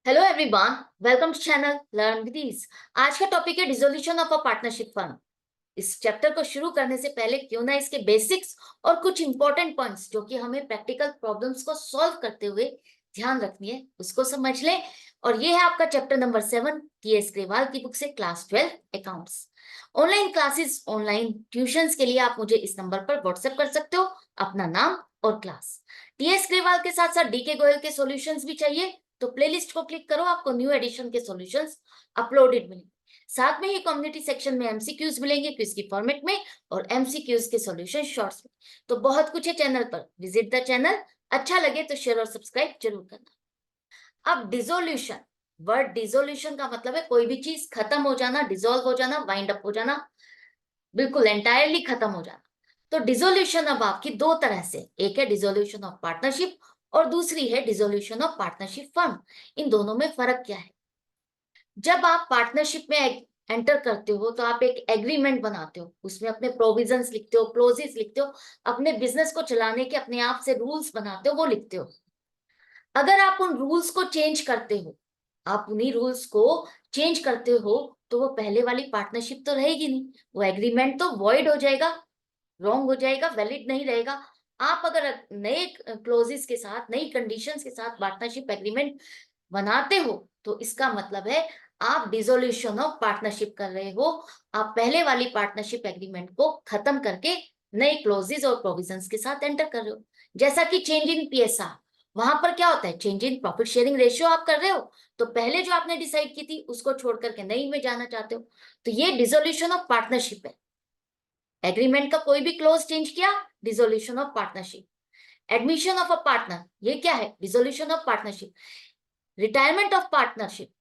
Hello everyone, welcome to channel learn with ease. आज का topic है dissolution of a partnership firm. इस chapter को शुरू करने से पहले क्यों ना इसके बेसिक्स और कुछ इंपॉर्टेंट पॉइंट्स जो कि हमें प्रैक्टिकल प्रॉब्लम्स को सॉल्व करते हुए ध्यान रखनी है उसको समझ लें। और ये है आपका चैप्टर नंबर 7 टीएस ग्रेवाल की बुक से, class 12 accounts. Online classes, online tuitions के लिए आप मुझे इस नंबर पर व्हाट्सएप कर सकते हो अपना नाम और क्लास। टीएस ग्रेवाल के साथ साथ डीके गोयल के सॉल्यूशंस भी चाहिए तो प्लेलिस्ट को क्लिक करो, आपको न्यू एडिशन के सॉल्यूशंस अपलोडेड मिलेंगे। साथ में ही कम्युनिटी सेक्शन में एमसीक्यूज मिलेंगे क्विज की फॉर्मेट में और एमसीक्यूज के सॉल्यूशन शॉर्ट्स में। तो बहुत कुछ है चैनल पर, विजिट द चैनल। अच्छा लगे तो शेयर और सब्सक्राइब जरूर करना। अब डिसोल्यूशन, वर्ड डिसोल्यूशन का मतलब है कोई भी चीज खत्म हो जाना, डिसॉल्व हो जाना, वाइंड अप हो जाना, बिल्कुल एंटायरली खत्म हो जाना। तो डिसोल्यूशन अब आपकी दो तरह से, एक है डिसोल्यूशन ऑफ पार्टनरशिप और दूसरी है डिसोल्यूशन ऑफ पार्टनरशिप फर्म। इन दोनों में फर्क क्या है? जब आप पार्टनरशिप में एंटर करते हो तो आप एक एग्रीमेंट बनाते हो, उसमें अपने प्रोविजंस लिखते हो, क्लोजेस लिखते हो, अपने बिजनेस को चलाने के अपने आप से रूल्स बनाते हो, वो लिखते हो। अगर आप उन रूल्स को चेंज करते हो, आप उन्हीं रूल्स को चेंज करते हो, तो वो पहले वाली पार्टनरशिप तो रहेगी नहीं, वो एग्रीमेंट तो वॉइड हो जाएगा, रॉन्ग हो जाएगा, वैलिड नहीं रहेगा। आप अगर नए क्लोजेस के साथ, नई कंडीशंस के साथ पार्टनरशिप एग्रीमेंट बनाते हो तो इसका मतलब है आप डिसोल्यूशन ऑफ पार्टनरशिप कर रहे हो। आप पहले वाली पार्टनरशिप एग्रीमेंट को खत्म करके नए क्लोजेस और प्रोविजंस के साथ एंटर कर रहे हो। जैसा कि चेंज इन पीएसआर, वहां पर क्या होता है, change in profit sharing ratio आप कर रहे हो, तो पहले जो आपने डिसाइड की थी उसको छोड़ करके नई में जाना चाहते हो, तो ये डिसोल्यूशन ऑफ पार्टनरशिप है। एग्रीमेंट का कोई भी क्लोज चेंज किया, dissolution of partnership. Admission of a partner, ये क्या है, dissolution of partnership. Retirement of partnership,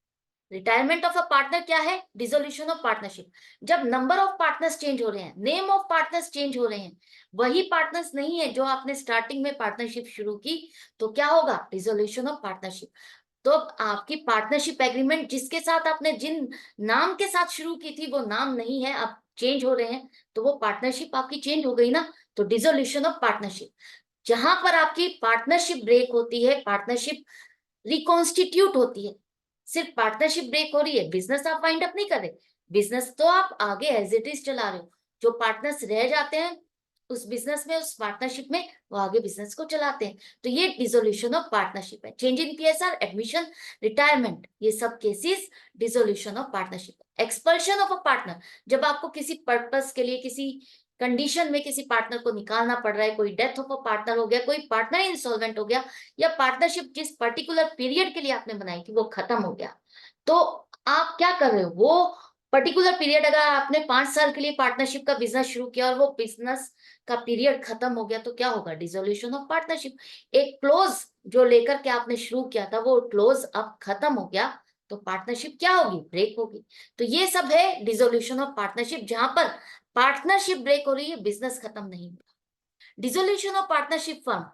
retirement of a partner क्या है, डिसोल्यूशन ऑफ पार्टनरशिप। जब नंबर ऑफ पार्टनर्स चेंज हो रहे हैं, नेम ऑफ पार्टनर्स चेंज हो रहे हैं, वही पार्टनर्स नहीं है जो आपने स्टार्टिंग में पार्टनरशिप शुरू की, तो क्या होगा, डिसोल्यूशन ऑफ पार्टनरशिप। तो आपकी पार्टनरशिप एग्रीमेंट जिसके साथ आपने जिन नाम के साथ शुरू की थी वो नाम नहीं है, अब चेंज हो रहे हैं, तो वो पार्टनरशिप आपकी चेंज हो गई ना, तो डिसोल्यूशन ऑफ पार्टनरशिप। जहां पर आपकी पार्टनरशिप ब्रेक होती है, पार्टनरशिप रिकॉन्स्टिट्यूट होती है, सिर्फ पार्टनरशिप ब्रेक हो रही है, बिजनेस आप वाइंड अप नहीं कर रहे, बिजनेस तो आप आगे एज इट इज चला रहे हो। जो पार्टनर्स रह जाते हैं उस बिजनेस में, उस पार्टनरशिप में, वो आगे बिजनेस को चलाते हैं। तो ये डिसोल्यूशन ऑफ पार्टनरशिप है। Change in PSR, admission, retirement, ये सब cases dissolution of partnership. Expulsion of a partner, जब आपको किसी पर्पस के लिए, किसी कंडीशन में किसी पार्टनर को निकालना पड़ रहा है, कोई डेथ ऑफ अ पार्टनर हो गया, कोई पार्टनर इंसॉल्वेंट हो गया, या पार्टनरशिप जिस पर्टिकुलर पीरियड के लिए आपने बनाई थी वो खत्म हो गया, तो आप क्या कर रहे हो, वो पर्टिकुलर पीरियड, अगर आपने 5 साल के लिए पार्टनरशिप का बिजनेस शुरू किया और वो बिजनेस का पीरियड खत्म हो गया, तो क्या होगा, डिसोल्यूशन ऑफ पार्टनरशिप। एक क्लोज जो लेकर के आपने शुरू किया था वो क्लोज अब खत्म हो गया, तो पार्टनरशिप क्या होगी, ब्रेक होगी। तो ये सब है डिसोल्यूशन ऑफ पार्टनरशिप, जहां पर पार्टनरशिप ब्रेक हो रही है, बिजनेस खत्म नहीं हुआ। डिसोल्यूशन ऑफ पार्टनरशिप फर्म,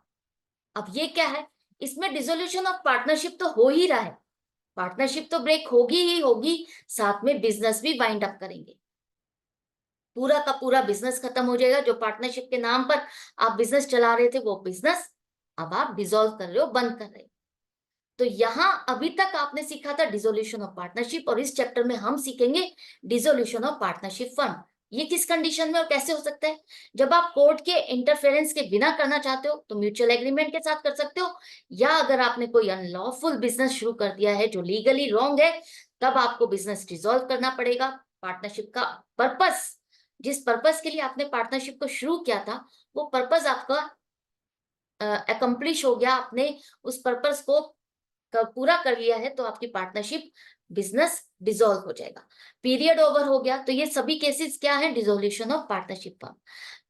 अब ये क्या है, इसमें डिसोल्यूशन ऑफ पार्टनरशिप तो हो ही रहा है, पार्टनरशिप तो ब्रेक होगी ही होगी, साथ में बिजनेस भी वाइंड अप करेंगे। पूरा का पूरा बिजनेस खत्म हो जाएगा, जो पार्टनरशिप के नाम पर आप बिजनेस चला रहे थे वो बिजनेस अब आप डिसॉल्व कर रहे हो, बंद कर रहे हो। तो यहां अभी तक आपने सीखा था डिसोल्यूशन ऑफ पार्टनरशिप, और इस चैप्टर में हम सीखेंगे डिसोल्यूशन ऑफ पार्टनरशिप फर्म। ये किस कंडीशन में और कैसे हो सकता है, जब आप कोर्ट के इंटरफेरेंस के बिना करना चाहते हो तो म्यूचुअल एग्रीमेंट के साथ कर सकते हो, या अगर आपने कोई अनलॉफुल बिजनेस शुरू कर दिया है जो लीगली रॉन्ग है, तब आपको बिजनेस डिसॉल्व करना पड़ेगा। पार्टनरशिप का पर्पस, जिस पर्पस के लिए आपने पार्टनरशिप को शुरू किया था, वो पर्पस आपका अकम्प्लिश हो गया, आपने उस पर्पस को पूरा कर लिया है, तो आपकी पार्टनरशिप बिजनेस डिसॉल्व हो जाएगा, पीरियड ओवर हो गया। तो ये सभी केसेस क्या है, डिसोल्यूशन ऑफ पार्टनरशिप फर्म।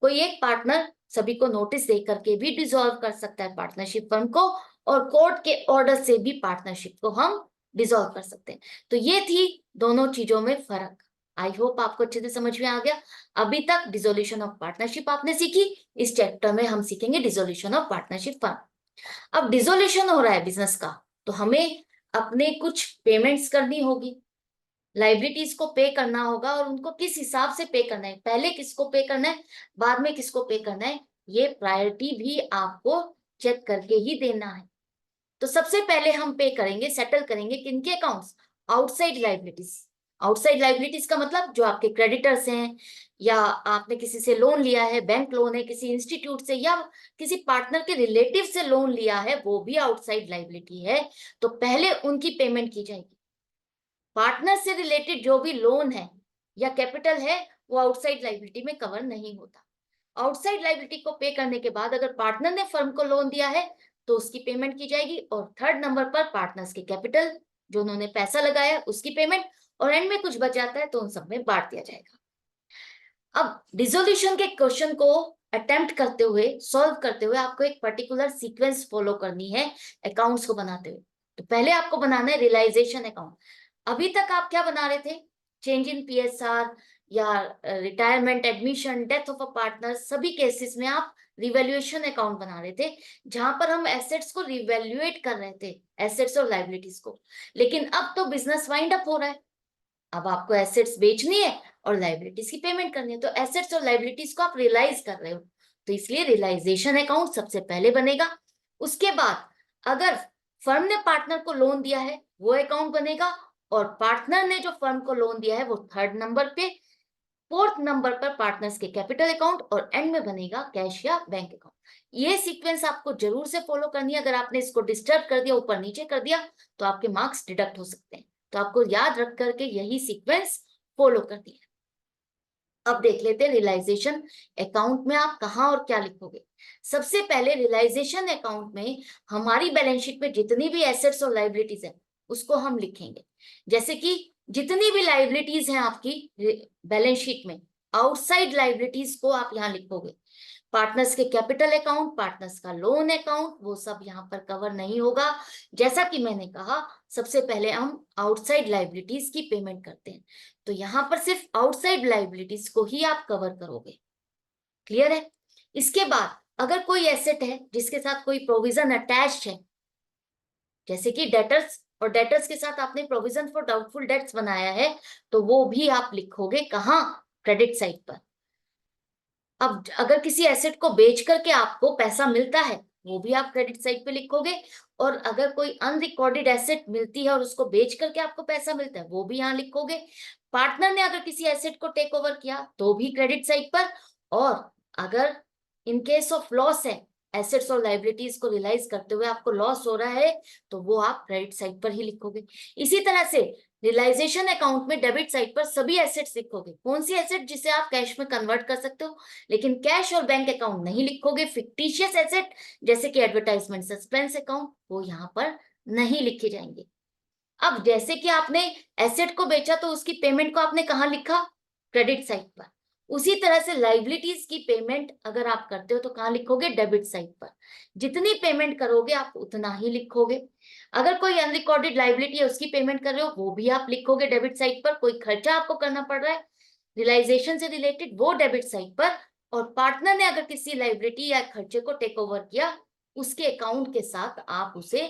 कोई एक पार्टनर सभी को नोटिस दे करके भी डिसॉल्व कर सकता है पार्टनरशिप फर्म को, और कोर्ट के ऑर्डर से भी पार्टनरशिप को हम डिसॉल्व कर सकते हैं। तो ये थी दोनों चीजों में फर्क। आई होप आपको अच्छे से समझ में आ गया। अभी तक डिसोल्यूशन ऑफ पार्टनरशिप आपने सीखी, इस चैप्टर में हम सीखेंगे डिसोल्यूशन ऑफ पार्टनरशिप फर्म। अब डिसोल्यूशन हो रहा है बिजनेस का, तो हमें अपने कुछ पेमेंट्स करनी होगी, लाइबिलिटीज को पे करना होगा, और उनको किस हिसाब से पे करना है, पहले किसको पे करना है, बाद में किसको पे करना है, ये प्रायोरिटी भी आपको चेक करके ही देना है। तो सबसे पहले हम पे करेंगे, सेटल करेंगे किनके accounts? Outside liabilities. Outside liabilities का मतलब जो आपके क्रेडिटर्स हैं, या आपने किसी से लोन लिया है, बैंक लोन है किसी इंस्टीट्यूट से, या किसी पार्टनर के रिलेटिव से लोन लिया है, वो भी आउटसाइड लाइबिलिटी है। तो पहले उनकी पेमेंट की जाएगी। पार्टनर से रिलेटेड जो भी लोन है या कैपिटल है, वो आउटसाइड लाइबिलिटी में कवर नहीं होता। आउटसाइड लाइबिलिटी को पे करने के बाद अगर पार्टनर ने फर्म को लोन दिया है तो उसकी पेमेंट की जाएगी, और थर्ड नंबर पर पार्टनर्स के कैपिटल, जो उन्होंने पैसा लगाया उसकी पेमेंट, और एंड में कुछ बच जाता है तो उन सब में बांट दिया जाएगा। अब डिसोल्यूशन के क्वेश्चन को अटेम्प्ट करते हुए, सॉल्व करते हुए आपको एक पर्टिकुलर सीक्वेंस फॉलो करनी है अकाउंट्स को बनाते हुए। तो पहले आपको बनाना है रियलाइजेशन अकाउंट। अभी तक आप क्या बना रहे थे? चेंज इन पीएसआर या retirement, admission, death of a partner, सभी केसेस में आप रिवैल्यूएशन अकाउंट बना रहे थे, जहां पर हम एसेट्स को रिवैल्यूएट कर रहे थे, एसेट्स और लाइबिलिटीज को। लेकिन अब तो बिजनेस वाइंड अप हो रहा है, अब आपको एसेट्स बेचनी है और लाइबिलिटीज की पेमेंट करनी है, तो एसेट्स और लाइबिलिटीज को आप रियलाइज कर रहे हो, तो इसलिए रियलाइजेशन अकाउंट सबसे पहले बनेगा। उसके बाद अगर फर्म ने पार्टनर को लोन दिया है वो अकाउंट बनेगा, और पार्टनर ने जो फर्म को लोन दिया है वो थर्ड नंबर पे, फोर्थ नंबर पर पार्टनर्स के कैपिटल अकाउंट, और एंड में बनेगा कैश या बैंक अकाउंट। ये सीक्वेंस आपको जरूर से फॉलो करनी है। अगर आपने इसको डिस्टर्ब कर दिया, ऊपर नीचे कर दिया, तो आपके मार्क्स डिडक्ट हो सकते हैं। तो आपको याद रख करके यही सीक्वेंस फॉलो करनी है। अब देख लेते हैं रियलाइजेशन अकाउंट में आप कहां और क्या लिखोगे। सबसे पहले रियलाइजेशन अकाउंट में हमारी बैलेंस शीट में जितनी भी एसेट्स और लाइबिलिटीज है उसको हम लिखेंगे। जैसे कि जितनी भी लाइबिलिटीज हैं आपकी बैलेंस शीट में, आउटसाइड लाइबिलिटीज को आप यहाँ लिखोगे। पार्टनर्स के कैपिटल अकाउंट, पार्टनर्स का लोन अकाउंट, वो सब यहाँ पर कवर नहीं होगा। जैसा कि मैंने कहा, सबसे पहले हम आउटसाइड लाइबिलिटीज की पेमेंट करते हैं, तो यहाँ पर सिर्फ आउटसाइड लाइबिलिटीज को ही आप कवर करोगे। क्लियर है? इसके बाद अगर कोई एसेट है जिसके साथ कोई प्रोविजन अटैच्ड है, जैसे कि डेटर्स, और डेटर्स के साथ आपने प्रोविजन फॉर डाउटफुल डेट्स बनाया है, तो वो भी आप लिखोगे कहाँ? क्रेडिट साइड पर। अब अगर किसी एसेट को बेच करके आपको पैसा मिलता है, वो भी आप क्रेडिट साइड पे लिखोगे, और अगर कोई अनरिकॉर्डेड एसेट मिलती है और उसको बेच करके आपको पैसा मिलता है, वो भी यहाँ लिखोगे। पार्टनर ने अगर किसी एसेट को टेक ओवर किया तो भी क्रेडिट साइड पर, और अगर इन केस ऑफ लॉस है, एसेट्स और लाइबिलिटीज को रियलाइज करते हुए आपको लॉस हो रहा है, तो वो आप क्रेडिट साइड पर ही लिखोगे। इसी तरह से रियलाइजेशन अकाउंट में डेबिट साइड पर सभी एसेट्स लिखोगे। कौन सी एसेट? जिसे आप कैश में कन्वर्ट कर सकते हो, लेकिन कैश और बैंक अकाउंट नहीं लिखोगे। फिक्टिशियस एसेट जैसे कि एडवर्टाइजमेंट सस्पेंस अकाउंट, वो यहाँ पर नहीं लिखे जाएंगे। अब जैसे कि आपने एसेट को बेचा तो उसकी पेमेंट को आपने कहाँ लिखा? क्रेडिट साइड पर। उसी तरह से लाइबिलिटीज की पेमेंट अगर आप करते हो तो कहाँ लिखोगे? डेबिट साइड पर। जितनी पेमेंट करोगे आप उतना ही लिखोगे। अगर कोई अनरिकॉर्डेड लाइबिलिटी है उसकी पेमेंट कर रहे हो, वो भी आप लिखोगे डेबिट साइड पर। कोई खर्चा आपको करना पड़ रहा है रियलाइजेशन से रिलेटेड, वो डेबिट साइड पर। और पार्टनर ने अगर किसी लाइबिलिटी या खर्चे को टेक ओवर किया, उसके अकाउंट के साथ आप उसे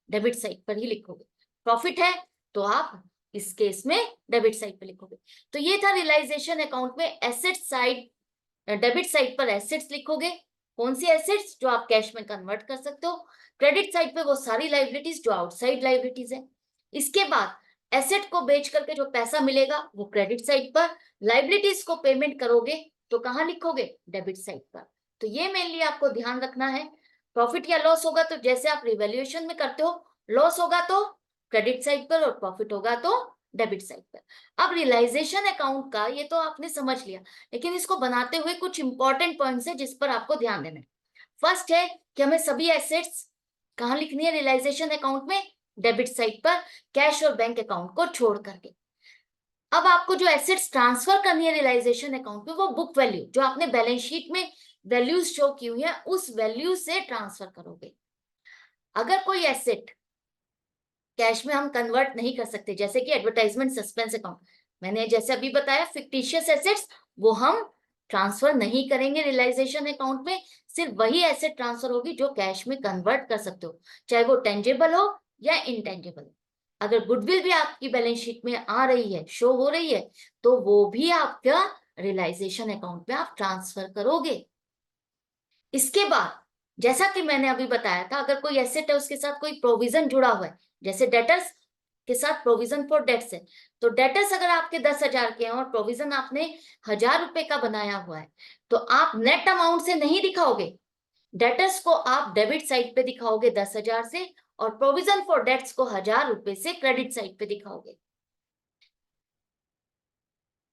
डेबिट साइड पर ही लिखोगे। प्रॉफिट है तो आप इस केस में डेबिट साइड पे लिखोगे। तो ये था रियलाइजेशन अकाउंट में एसेट साइड, डेबिट साइड पर एसेट्स लिखोगे। कौन सी एसेट्स? जो आप कैश में कन्वर्ट कर सकते हो। क्रेडिट साइड पे वो सारी लाइबिलिटीज जो आउटसाइड लाइबिलिटीज है। इसके बाद एसेट को बेच करके जो पैसा मिलेगा वो क्रेडिट साइड पर। लाइबिलिटीज को पेमेंट करोगे तो कहाँ लिखोगे? डेबिट साइड पर। तो ये मेनली आपको ध्यान रखना है। प्रॉफिट या लॉस होगा तो जैसे आप रिवैल्यूएशन में करते हो, लॉस होगा तो क्रेडिट साइड पर और प्रॉफिट होगा तो डेबिट साइड पर। अब रियलाइजेशन अकाउंट का ये तो आपने समझ लिया, लेकिन इसको बनाते हुए कुछ इंपॉर्टेंट पॉइंट्स है जिस पर आपको ध्यान देना है। फर्स्ट है कि हमें सभी एसेट्स कहाँ लिखनी है रियलाइजेशन अकाउंट में? डेबिट साइड पर, कैश और बैंक अकाउंट को छोड़ करके। अब आपको जो एसेट्स ट्रांसफर करनी है रियलाइजेशन अकाउंट में, वो बुक वैल्यू जो आपने बैलेंस शीट में वैल्यूज शो की हुई है उस वैल्यू से ट्रांसफर करोगे। अगर कोई एसेट कैश में हम कन्वर्ट नहीं कर सकते, जैसे कि एडवर्टाइजमेंट सस्पेंस अकाउंट, मैंने जैसे अभी बताया फिक्टिशियस एसेट्स वो हम ट्रांसफर नहीं करेंगे रियलाइजेशन अकाउंट में। सिर्फ वही एसेट ट्रांसफर होगी जो कैश में कन्वर्ट कर सकते हो, चाहे वो टेंजेबल हो या इनटेंजेबल। अगर गुडविल भी आपकी बैलेंस शीट में आ रही है, शो हो रही है, तो वो भी आपका रियलाइजेशन अकाउंट में आप ट्रांसफर करोगे। इसके बाद जैसा कि मैंने अभी बताया था, अगर कोई एसेट है उसके साथ कोई प्रोविजन जुड़ा हुआ है, जैसे डेटर्स के साथ प्रोविजन फॉर डेट्स है, तो डेटर्स अगर आपके 10,000 के हैं और प्रोविजन आपने 1,000 रुपए का बनाया हुआ है, तो आप नेट अमाउंट से नहीं दिखाओगे, डेटर्स को आप डेबिट साइड पे दिखाओगे 10,000 से, और प्रोविजन फॉर डेट्स को 1,000 रुपए से क्रेडिट साइड पे दिखाओगे।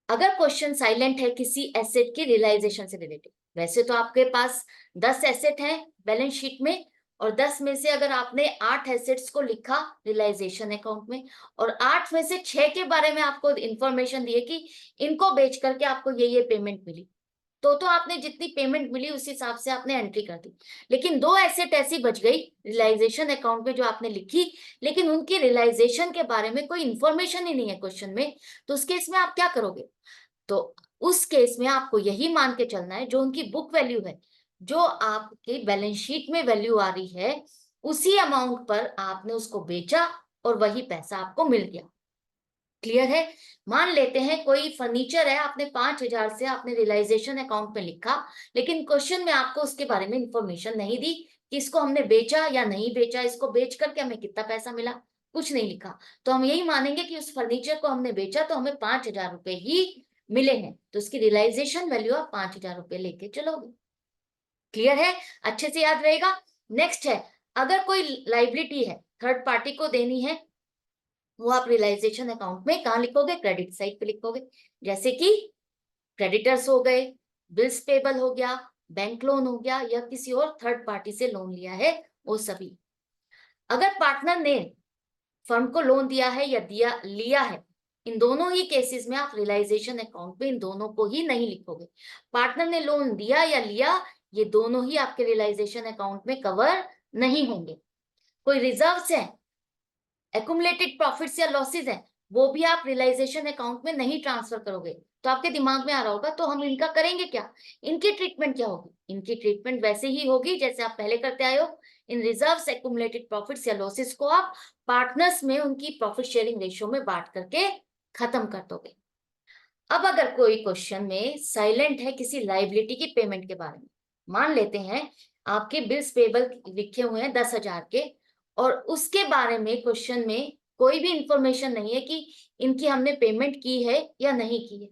अगर क्वेश्चन साइलेंट है किसी एसेट की रियलाइजेशन से रिलेटेड, वैसे तो आपके पास 10 एसेट हैं बैलेंस शीट में, और 10 में से अगर आपने 8 एसेट्स को लिखा रियलाइजेशन अकाउंट में, और 8 में से 6 के बारे में आपको इंफॉर्मेशन दी है कि इनको बेच करके आपको ये पेमेंट मिली, तो आपने जितनी पेमेंट मिली उस हिसाब से आपने एंट्री कर दी। लेकिन 2 एसेट ऐसी बच गई रियलाइजेशन अकाउंट में जो आपने लिखी, लेकिन उनकी रियलाइजेशन के बारे में कोई इंफॉर्मेशन ही नहीं है क्वेश्चन में, तो उस केस में आप क्या करोगे? तो उस केस में आपको यही मान के चलना है जो उनकी बुक वैल्यू है, जो आपके बैलेंस शीट में वैल्यू आ रही है, उसी अमाउंट पर आपने उसको बेचा और वही पैसा आपको मिल गया। क्लियर है? मान लेते हैं कोई फर्नीचर है, आपने 5,000 से आपने रियलाइजेशन अकाउंट में लिखा, लेकिन क्वेश्चन में आपको उसके बारे में इंफॉर्मेशन नहीं दी कि इसको हमने बेचा या नहीं बेचा, इसको बेच करके हमें कितना पैसा मिला, कुछ नहीं लिखा, तो हम यही मानेंगे कि उस फर्नीचर को हमने बेचा तो हमें 5,000 रुपए ही मिले हैं, तो उसकी रियलाइजेशन वैल्यू आप 5,000 रुपए लेके चलोगे। क्लियर है? अच्छे से याद रहेगा। नेक्स्ट है, अगर कोई लाइबिलिटी है थर्ड पार्टी को देनी है, वो आप रियलाइजेशन अकाउंट में कहाँ लिखोगे? क्रेडिट साइड पे लिखोगे। जैसे कि क्रेडिटर्स हो गए, बिल्स पेबल हो गया, बैंक लोन हो गया, या किसी और थर्ड पार्टी से लोन लिया है, वो सभी। अगर पार्टनर ने फर्म को लोन दिया है या दिया लिया है, इन दोनों ही केसेस में आप रियलाइजेशन अकाउंट में इन दोनों को ही नहीं लिखोगे। पार्टनर ने लोन दिया या लिया, ये दोनों ही आपके रियलाइजेशन अकाउंट में कवर नहीं होंगे। कोई रिजर्व्स है, एक्युमुलेटेड प्रॉफिट्स या लॉसेस हैं, वो भी आप रियलाइजेशन अकाउंट में नहीं ट्रांसफर करोगे। तो आपके दिमाग में आ रहा होगा तो हम इनका करेंगे क्या, इनकी ट्रीटमेंट क्या होगी? इनकी ट्रीटमेंट वैसे ही होगी जैसे आप पहले करते आए हो। इन रिजर्व्स, एक्युमुलेटेड प्रॉफिट्स या लॉसेस को आप पार्टनर्स में उनकी प्रॉफिट शेयरिंग रेशियो में बांट करके खत्म कर दोगे। अब अगर कोई क्वेश्चन में साइलेंट है किसी लाइबिलिटी की पेमेंट के बारे में, मान लेते हैं आपके बिल्स पेबल लिखे हुए हैं 10,000 के, और उसके बारे में क्वेश्चन में कोई भी इंफॉर्मेशन नहीं है कि इनकी हमने पेमेंट की है या नहीं की है,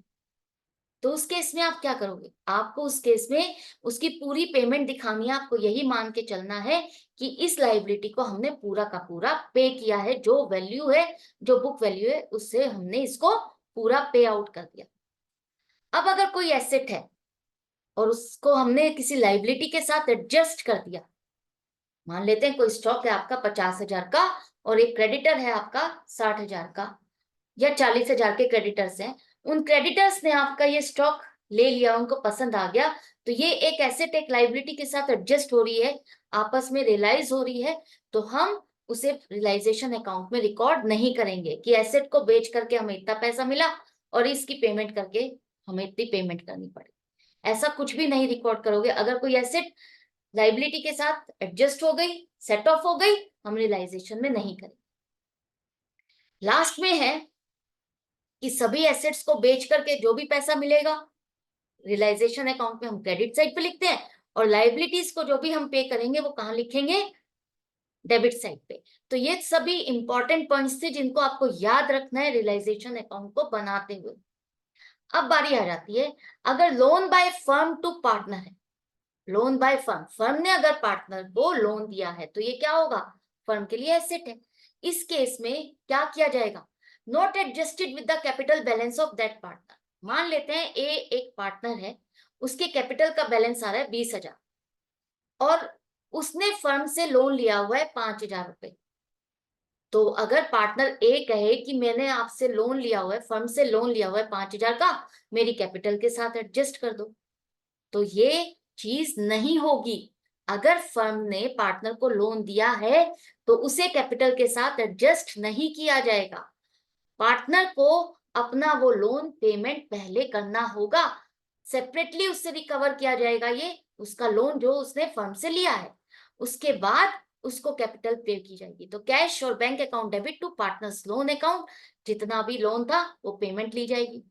तो उस केस में आप क्या करोगे? आपको उस केस में उसकी पूरी पेमेंट दिखानी है, आपको यही मान के चलना है कि इस लाइबिलिटी को हमने पूरा का पूरा पे किया है, जो वैल्यू है, जो बुक वैल्यू है, उससे हमने इसको पूरा पे आउट कर दिया। अब अगर कोई एसेट है और उसको हमने किसी लाइबिलिटी के साथ एडजस्ट कर दिया, मान लेते हैं कोई स्टॉक है आपका 50,000 का और एक क्रेडिटर है आपका 60,000 का, या 40,000 के क्रेडिटर्स हैं, उन क्रेडिटर्स ने आपका ये स्टॉक ले लिया, उनको पसंद आ गया, तो ये एक एसेट एक लाइबिलिटी के साथ एडजस्ट हो रही है, आपस में रियलाइज हो रही है, तो हम उसे रियलाइजेशन अकाउंट में रिकॉर्ड नहीं करेंगे कि एसेट को बेच करके हमें इतना पैसा मिला और इसकी पेमेंट करके हमें इतनी पेमेंट करनी पड़ी। ऐसा कुछ भी नहीं रिकॉर्ड करोगे। अगर कोई एसेट लाइबिलिटी के साथ एडजस्ट हो गई, सेट ऑफ हो गई, हम रियलाइजेशन में नहीं करेंगे। लास्ट में है कि सभी एसेट्स को बेच करके जो भी पैसा मिलेगा रियलाइजेशन अकाउंट में हम क्रेडिट साइड पे लिखते हैं, और लाइबिलिटीज को जो भी हम पे करेंगे वो कहाँ लिखेंगे? डेबिट साइड पे। तो ये सभी इंपॉर्टेंट पॉइंट्स थे जिनको आपको याद रखना है रियलाइजेशन अकाउंट को बनाते हुए। अब बारी आ जाती है, अगर loan by firm to partner है, लोन बाय फर्म, फर्म ने अगर पार्टनर को लोन दिया है तो ये क्या होगा? फर्म के लिए एसेट है। इस केस में क्या किया जाएगा? Not adjusted with the capital balance of that partner. मान लेते हैं ए एक पार्टनर है, उसके कैपिटल का बैलेंस आ रहा है 20,000, और उसने फर्म से लोन लिया हुआ है 5,000 रुपए। तो अगर पार्टनर ए कहे कि मैंने आपसे लोन लिया हुआ है, फर्म से लोन लिया हुआ है 5,000 का, मेरी कैपिटल के साथ एडजस्ट कर दो, तो ये चीज नहीं होगी। अगर फर्म ने पार्टनर को लोन दिया है तो उसे कैपिटल के साथ एडजस्ट नहीं किया जाएगा। पार्टनर को अपना वो लोन पेमेंट पहले करना होगा, सेपरेटली उससे रिकवर किया जाएगा ये उसका लोन जो उसने फर्म से लिया है, उसके बाद उसको कैपिटल पे की जाएगी। तो कैश और bank account debit to partners loan account, जितना भी लोन था वो पेमेंट ली जाएगी।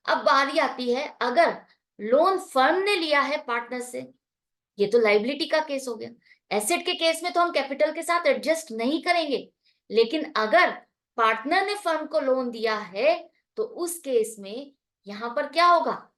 अब बारी आती है, अगर लोन फर्म ने लिया है पार्टनर से, ये तो लाइबिलिटी का केस हो गया। एसेट के केस में तो हम कैपिटल के साथ एडजस्ट नहीं करेंगे, लेकिन अगर पार्टनर ने फर्म को लोन दिया है तो उस केस में यहां पर क्या होगा,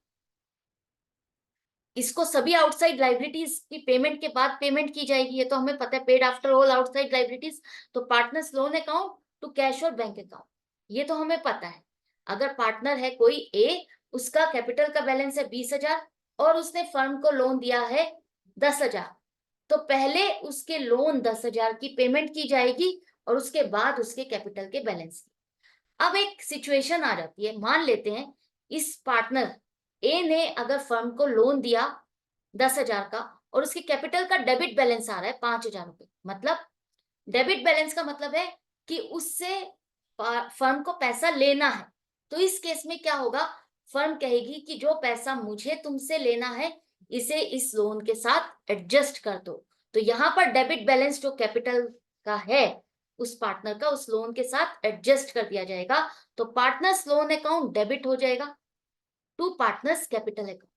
इसको सभी आउटसाइड लाइबिलिटीज की पेमेंट के बाद पेमेंट की जाएगी, ये तो हमें पता है, paid after all outside liabilities. तो partners loan account to cash और बैंक अकाउंट, ये तो हमें पता है। अगर पार्टनर है कोई ए, उसका कैपिटल का बैलेंस है 20,000 और उसने फर्म को लोन दिया है 10,000, तो पहले उसके लोन 10,000 की पेमेंट की जाएगी और उसके बाद उसके कैपिटल के बैलेंस की। अब एक सिचुएशन आ जाती है, मान लेते हैं इस पार्टनर ए ने अगर फर्म को लोन दिया 10,000 का और उसके कैपिटल का डेबिट बैलेंस आ रहा है 5,000 रुपए। मतलब डेबिट बैलेंस का मतलब है कि उससे फर्म को पैसा लेना है। तो इस केस में क्या होगा, फर्म कहेगी कि जो पैसा मुझे तुमसे लेना है इसे इस लोन के साथ एडजस्ट कर दो। तो यहाँ पर डेबिट बैलेंस जो कैपिटल का है उस पार्टनर का, उस लोन के साथ एडजस्ट कर दिया जाएगा। तो पार्टनर्स लोन अकाउंट डेबिट हो जाएगा टू पार्टनर्स कैपिटल अकाउंट।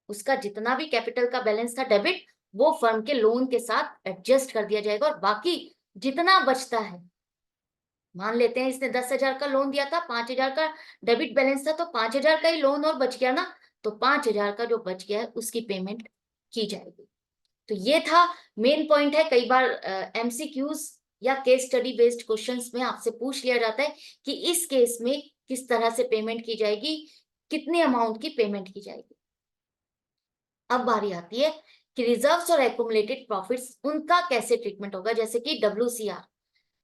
उसका जितना भी कैपिटल का बैलेंस था डेबिट, वो फर्म के लोन के साथ एडजस्ट कर दिया जाएगा और बाकी जितना बचता है, मान लेते हैं इसने 10,000 का लोन दिया था, 5,000 का डेबिट बैलेंस था, तो 5,000 का ही लोन और बच गया ना, तो 5,000 का जो बच गया है उसकी पेमेंट की जाएगी। तो ये था मेन पॉइंट है। कई बार एमसीक्यूज या केस स्टडी बेस्ड क्वेश्चंस में आपसे पूछ लिया जाता है कि इस केस में किस तरह से पेमेंट की जाएगी, कितनी अमाउंट की पेमेंट की जाएगी। अब बारी आती है कि रिजर्व्स और एक्युमुलेटेड प्रॉफिट्स, उनका कैसे ट्रीटमेंट होगा। जैसे कि WCR,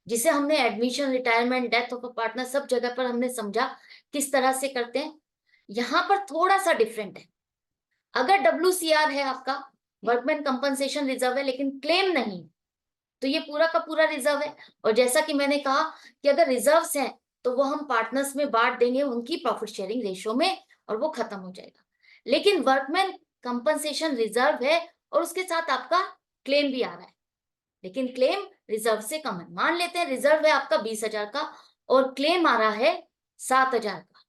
जिसे हमने admission, retirement, death of a partner सब जगह पर हमने समझा किस तरह से करते हैं। यहां पर थोड़ा सा डिफरेंट है। अगर WCR है आपका, वर्कमैन कंपनसेशन रिजर्व है, लेकिन क्लेम नहीं, तो ये पूरा का पूरा रिजर्व है। और जैसा कि मैंने कहा कि अगर रिजर्व्स हैं तो वो हम पार्टनर्स में बांट देंगे उनकी प्रॉफिट शेयरिंग रेशियो में और वो खत्म हो जाएगा। लेकिन वर्कमैन कंपनसेशन रिजर्व है और उसके साथ आपका क्लेम भी आ रहा है, लेकिन क्लेम रिजर्व से कम है। मान लेते हैं रिजर्व है आपका 20,000 का और क्लेम आ रहा है 7,000 का।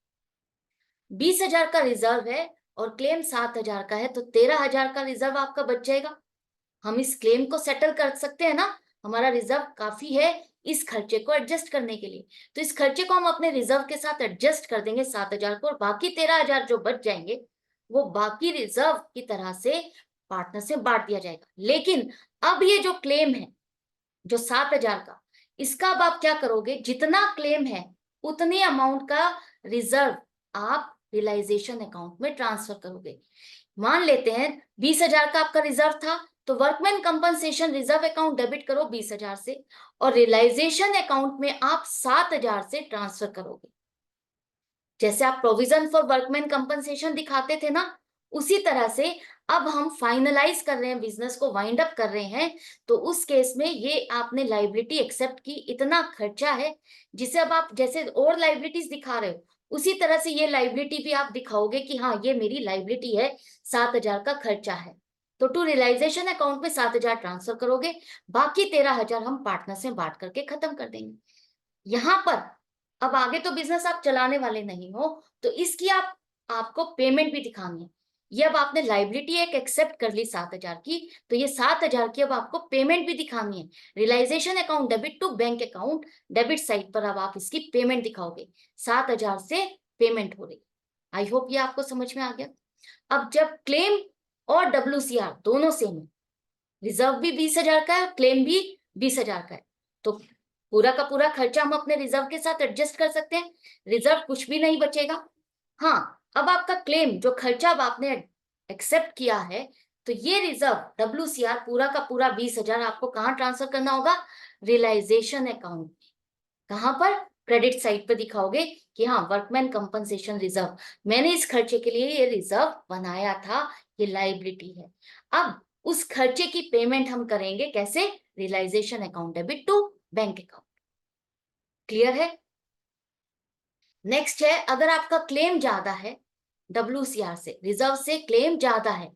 20,000 का रिजर्व है और क्लेम 7,000 का है, तो 13,000 का रिजर्व आपका बच जाएगा। हम इस क्लेम को सेटल कर सकते हैं ना, हमारा रिजर्व काफी है इस खर्चे को एडजस्ट करने के लिए। तो इस खर्चे को हम अपने रिजर्व के साथ एडजस्ट कर देंगे 7,000 को, और बाकी 13,000 जो बच जाएंगे वो बाकी रिजर्व की तरह से पार्टनर से बांट दिया जाएगा। लेकिन अब ये जो क्लेम है जो 7,000 का, इसका अब आप क्या करोगे, जितना क्लेम है उतनी अमाउंट का रिजर्व आप रियलाइजेशन अकाउंट में ट्रांसफर करोगे। मान लेते हैं 20,000 का आपका रिजर्व था, तो workman compensation reserve account debit करो 20,000 से और रियलाइजेशन अकाउंट में आप 7,000 से ट्रांसफर करोगे। जैसे आप प्रोविजन फॉर वर्कमैन कंपनसेशन दिखाते थे ना, उसी तरह से अब हम फाइनलाइज कर रहे हैं, बिजनेस को वाइंड अप कर रहे हैं, तो उस केस में ये आपने लाइबिलिटी एक्सेप्ट की, इतना खर्चा है, जिसे अब आप जैसे और लाइबिलिटीज दिखा रहे हो उसी तरह से ये लाइबिलिटी भी आप दिखाओगे कि हाँ ये मेरी लाइबिलिटी है, 7,000 का खर्चा है। तो टू रियलाइजेशन अकाउंट में 7,000 ट्रांसफर करोगे, बाकी 13,000 हम पार्टनर से बांट करके खत्म कर देंगे। यहां पर अब आगे तो बिजनेस आप चलाने वाले नहीं हो, तो इसकी आपको पेमेंट भी दिखानी है। ये अब आपने लाइबिलिटी एक एक्सेप्ट कर ली 7,000 की, तो ये 7,000 की अब आपको पेमेंट भी दिखानी है। Realisation account debit to bank account, debit side पर अब आप इसकी पेमेंट दिखाओगे, 7,000 से पेमेंट हो रही। आई होप ये आपको समझ में आ गया। अब जब क्लेम और WCR दोनों सेम है, रिजर्व भी 20,000 का है और क्लेम भी 20,000 का है, तो पूरा का पूरा खर्चा हम अपने रिजर्व के साथ एडजस्ट कर सकते हैं, रिजर्व कुछ भी नहीं बचेगा। हाँ, अब आपका क्लेम जो खर्चा अब आपने एक्सेप्ट किया है, तो ये रिजर्व WCR पूरा का पूरा 20,000 आपको कहाँ ट्रांसफर करना होगा, रियलाइजेशन अकाउंट। कहां पर, क्रेडिट साइड पर दिखाओगे कि हाँ वर्कमैन कंपनसेशन रिजर्व, मैंने इस खर्चे के लिए ये रिजर्व बनाया था, ये लाइबिलिटी है। अब उस खर्चे की पेमेंट हम करेंगे कैसे, realisation account debit to bank account. Clear है। नेक्स्ट है, अगर आपका क्लेम ज्यादा है, WCR से रिजर्व से क्लेम ज्यादा है,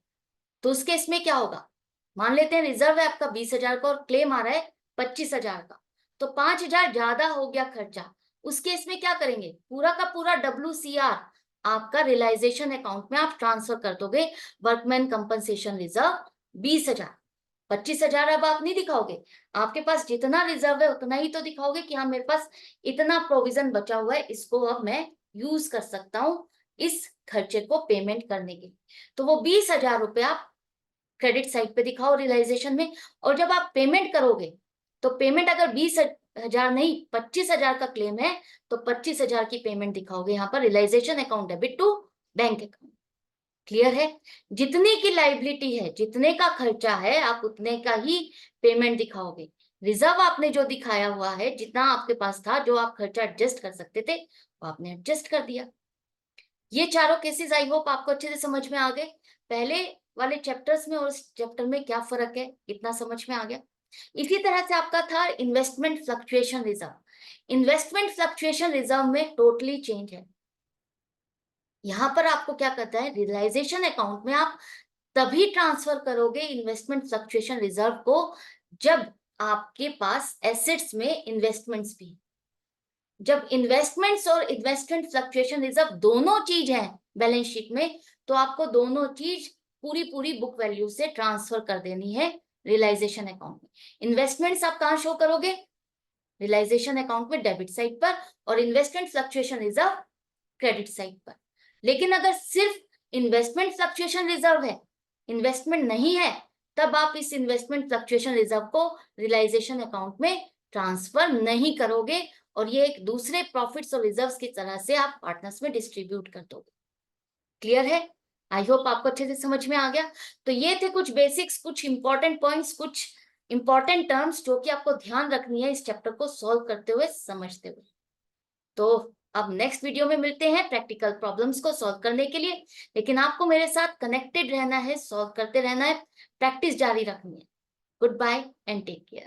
तो उस केस में क्या होगा, मान लेते हैं रिजर्व है आपका 20,000 का और क्लेम आ रहा है 25,000 का, तो 5,000 ज्यादा हो गया खर्चा। उस केस में क्या करेंगे, पूरा का पूरा WCR आपका रियलाइजेशन अकाउंट में आप ट्रांसफर कर दोगे, वर्कमैन कंपनसेशन रिजर्व 20,000, 25,000 अब आप नहीं दिखाओगे, आपके पास जितना रिजर्व है उतना ही तो दिखाओगे कि हाँ मेरे पास इतना प्रोविजन बचा हुआ है, इसको अब मैं यूज कर सकता हूँ इस खर्चे को पेमेंट करने के लिए। तो वो 20,000 रुपये आप क्रेडिट साइड पे दिखाओ रियलाइजेशन में। और जब आप पेमेंट करोगे तो पेमेंट अगर 20,000 नहीं 25,000 का क्लेम है तो 25,000 की पेमेंट दिखाओगे यहाँ पर realisation account debit to bank account. Clear है? जितने की लाइबिलिटी है, जितने का खर्चा है, आप उतने का ही पेमेंट दिखाओगे। रिजर्व आपने जो दिखाया हुआ है, जितना आपके पास था, जो आप खर्चा एडजस्ट कर सकते थे, वो आपने एडजस्ट कर दिया। ये चारों केसेस आई होप आपको अच्छे से समझ में आ गए। पहले वाले चैप्टर्स में और इस चैप्टर में क्या फर्क है, इतना समझ में आ गया। इसी तरह से आपका था investment fluctuation reserve. Investment fluctuation reserve में टोटली चेंज है। यहां पर आपको क्या करता है, रियलाइजेशन अकाउंट में आप तभी ट्रांसफर करोगे इन्वेस्टमेंट फ्लक्चुएशन रिजर्व को जब आपके पास एसेट्स में इन्वेस्टमेंट्स भी। जब इन्वेस्टमेंट्स और इन्वेस्टमेंट फ्लक्चुएशन रिजर्व दोनों चीज है बैलेंस शीट में, तो आपको दोनों चीज पूरी पूरी बुक वैल्यू से ट्रांसफर कर देनी है रियलाइजेशन अकाउंट में। इन्वेस्टमेंट्स आप कहां शो करोगे, रियलाइजेशन अकाउंट में डेबिट साइड पर, और investment fluctuation reserve credit side पर। लेकिन अगर सिर्फ इन्वेस्टमेंट फ्लक्चुएशन रिजर्व है, इन्वेस्टमेंट नहीं है, तब आप इस इन्वेस्टमेंट फ्लक्चुएशन रिजर्व को रियलाइजेशन अकाउंट में ट्रांसफर नहीं करोगे, और ये एक दूसरे प्रॉफिट्स और रिजर्व्स की तरह से आप पार्टनर्स में डिस्ट्रीब्यूट कर दोगे। क्लियर है? आई होप आपको अच्छे से समझ में आ गया। तो ये थे कुछ बेसिक्स, कुछ इंपॉर्टेंट पॉइंट्स, कुछ इंपॉर्टेंट टर्म्स जो कि आपको ध्यान रखनी है इस चैप्टर को सॉल्व करते हुए, समझते हुए। तो अब नेक्स्ट वीडियो में मिलते हैं प्रैक्टिकल प्रॉब्लम्स को सॉल्व करने के लिए। लेकिन आपको मेरे साथ कनेक्टेड रहना है, सॉल्व करते रहना है, प्रैक्टिस जारी रखनी है। Goodbye and take care.